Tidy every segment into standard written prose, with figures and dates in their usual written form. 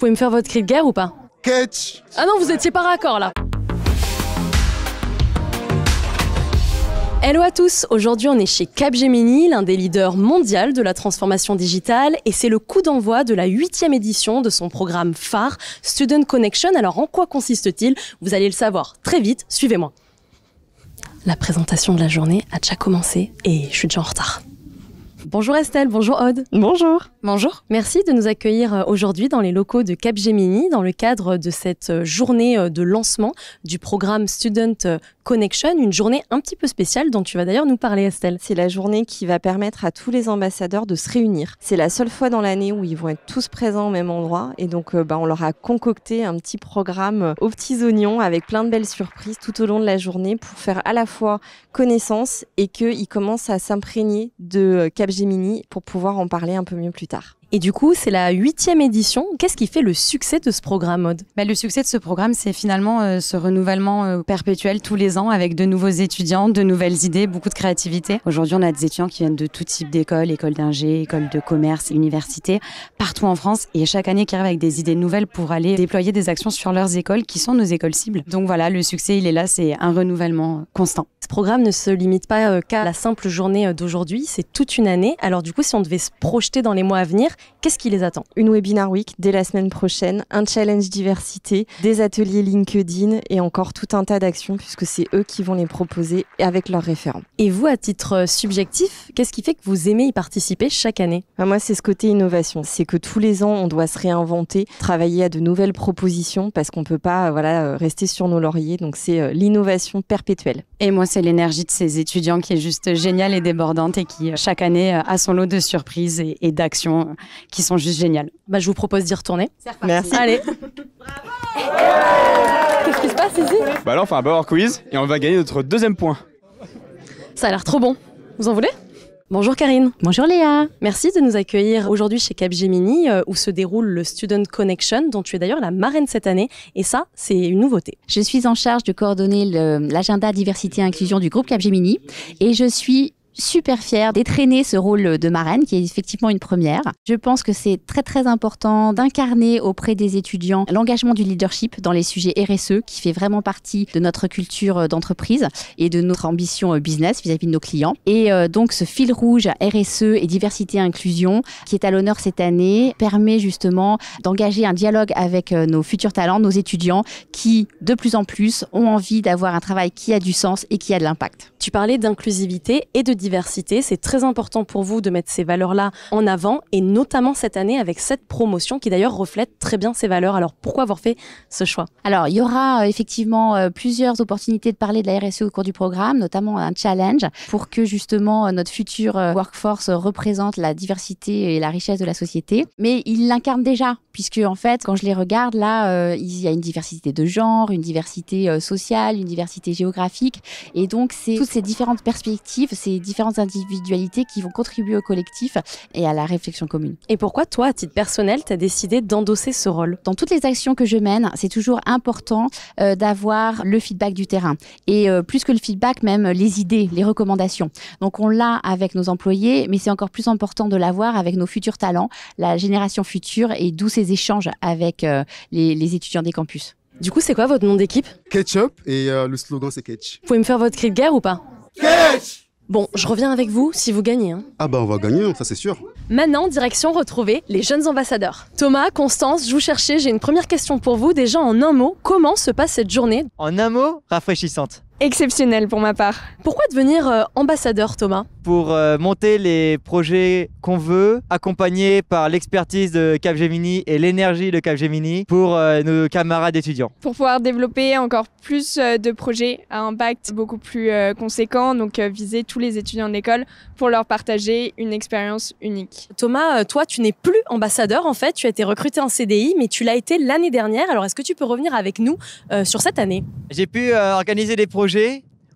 pouvez me faire votre cri de guerre ou pas? Catch! Ah non, vous étiez pas raccord là. Hello à tous, aujourd'hui on est chez Capgemini, l'un des leaders mondiaux de la transformation digitale et c'est le coup d'envoi de la 8e édition de son programme phare Student Connection. Alors en quoi consiste-t-il? Vous allez le savoir très vite, suivez-moi. La présentation de la journée a déjà commencé et je suis déjà en retard. Bonjour Estelle, bonjour Aude. Bonjour. Bonjour. Merci de nous accueillir aujourd'hui dans les locaux de Capgemini dans le cadre de cette journée de lancement du programme Student Connection, une journée un petit peu spéciale dont tu vas d'ailleurs nous parler Estelle. C'est la journée qui va permettre à tous les ambassadeurs de se réunir. C'est la seule fois dans l'année où ils vont être tous présents au même endroit et donc on leur a concocté un petit programme aux petits oignons avec plein de belles surprises tout au long de la journée pour faire à la fois connaissance et qu'ils commencent à s'imprégner de Capgemini pour pouvoir en parler un peu mieux plus tard. Et du coup, c'est la 8e édition. Qu'est-ce qui fait le succès de ce programme, Aude? Le succès de ce programme, c'est finalement ce renouvellement perpétuel tous les ans avec de nouveaux étudiants, de nouvelles idées, beaucoup de créativité. Aujourd'hui, on a des étudiants qui viennent de tout type d'écoles, écoles d'ingé, écoles de commerce, universités, partout en France et chaque année qui arrivent avec des idées nouvelles pour aller déployer des actions sur leurs écoles qui sont nos écoles cibles. Donc voilà, le succès, il est là, c'est un renouvellement constant. Ce programme ne se limite pas qu'à la simple journée d'aujourd'hui, c'est toute une année. Alors du coup, si on devait se projeter dans les mois à venir, qu'est-ce qui les attend? Une Webinar Week dès la semaine prochaine, un challenge diversité, des ateliers LinkedIn et encore tout un tas d'actions puisque c'est eux qui vont les proposer avec leurs référents. Et vous, à titre subjectif, qu'est-ce qui fait que vous aimez y participer chaque année? Moi, c'est ce côté innovation. C'est que tous les ans, on doit se réinventer, travailler à de nouvelles propositions parce qu'on ne peut pas rester sur nos lauriers. Donc, c'est l'innovation perpétuelle. Et moi, c'est l'énergie de ces étudiants qui est juste géniale et débordante et qui, chaque année, a son lot de surprises et d'actions qui sont juste géniales. Je vous propose d'y retourner. Merci. Allez. Qu'est-ce qui se passe ici? Là, on fait un power quiz et on va gagner notre deuxième point. Ça a l'air trop bon. Vous en voulez? Bonjour Karine. Bonjour Léa. Merci de nous accueillir aujourd'hui chez Capgemini où se déroule le Student Connection dont tu es d'ailleurs la marraine cette année et ça, c'est une nouveauté. Je suis en charge de coordonner l'agenda diversité et inclusion du groupe Capgemini et je suis super fière d'entraîner ce rôle de marraine qui est effectivement une première. Je pense que c'est très très important d'incarner auprès des étudiants l'engagement du leadership dans les sujets RSE qui fait vraiment partie de notre culture d'entreprise et de notre ambition business vis-à-vis de nos clients. Et donc ce fil rouge RSE et diversité et inclusion qui est à l'honneur cette année permet justement d'engager un dialogue avec nos futurs talents, nos étudiants qui de plus en plus ont envie d'avoir un travail qui a du sens et qui a de l'impact. Tu parlais d'inclusivité et de diversité. C'est très important pour vous de mettre ces valeurs-là en avant et notamment cette année avec cette promotion qui d'ailleurs reflète très bien ces valeurs. Alors pourquoi avoir fait ce choix? Alors il y aura effectivement plusieurs opportunités de parler de la RSE au cours du programme, notamment un challenge pour que justement notre futur workforce représente la diversité et la richesse de la société. Mais il l'incarne déjà puisque en fait quand je les regarde là, il y a une diversité de genre, une diversité sociale, une diversité géographique et donc c'est toutes ces différentes perspectives, ces différentes individualités qui vont contribuer au collectif et à la réflexion commune. Et pourquoi toi, à titre personnel, tu as décidé d'endosser ce rôle? Dans toutes les actions que je mène, c'est toujours important d'avoir le feedback du terrain. Et plus que le feedback, même les idées, les recommandations. Donc on l'a avec nos employés, mais c'est encore plus important de l'avoir avec nos futurs talents, la génération future et d'où ces échanges avec les étudiants des campus. Du coup, c'est quoi votre nom d'équipe? Ketchup et le slogan c'est Catch. Vous pouvez me faire votre cri de guerre ou pas? Catch! Bon, je reviens avec vous si vous gagnez. On va gagner, ça c'est sûr. Maintenant, direction retrouver les jeunes ambassadeurs. Thomas, Constance, je vous cherchais, j'ai une première question pour vous. Déjà en un mot, comment se passe cette journée? En un mot, rafraîchissante. Exceptionnel pour ma part. Pourquoi devenir ambassadeur, Thomas? Pour monter les projets qu'on veut, accompagnés par l'expertise de Capgemini et l'énergie de Capgemini pour nos camarades étudiants. Pour pouvoir développer encore plus de projets à impact beaucoup plus conséquent, donc viser tous les étudiants de l'école pour leur partager une expérience unique. Thomas, toi, tu n'es plus ambassadeur en fait, tu as été recruté en CDI, mais tu l'as été l'année dernière. Alors est-ce que tu peux revenir avec nous sur cette année? J'ai pu organiser des projets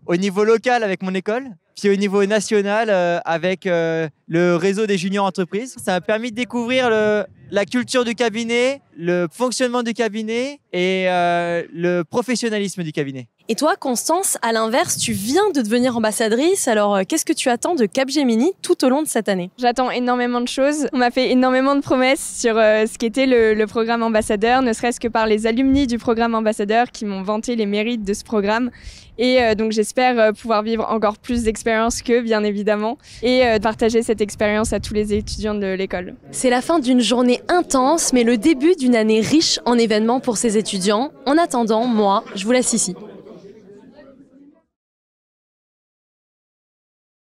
au niveau local avec mon école, puis au niveau national avec le réseau des juniors entreprises. Ça m'a permis de découvrir la culture du cabinet, le fonctionnement du cabinet et le professionnalisme du cabinet. Et toi, Constance, à l'inverse, tu viens de devenir ambassadrice. Alors, qu'est-ce que tu attends de Capgemini tout au long de cette année? J'attends énormément de choses. On m'a fait énormément de promesses sur ce qu'était le programme ambassadeur, ne serait-ce que par les alumni du programme ambassadeur qui m'ont vanté les mérites de ce programme. Et donc j'espère pouvoir vivre encore plus d'expériences qu'eux, bien évidemment, et partager cette expérience à tous les étudiants de l'école. C'est la fin d'une journée intense, mais le début d'une année riche en événements pour ces étudiants. En attendant, moi, je vous laisse ici.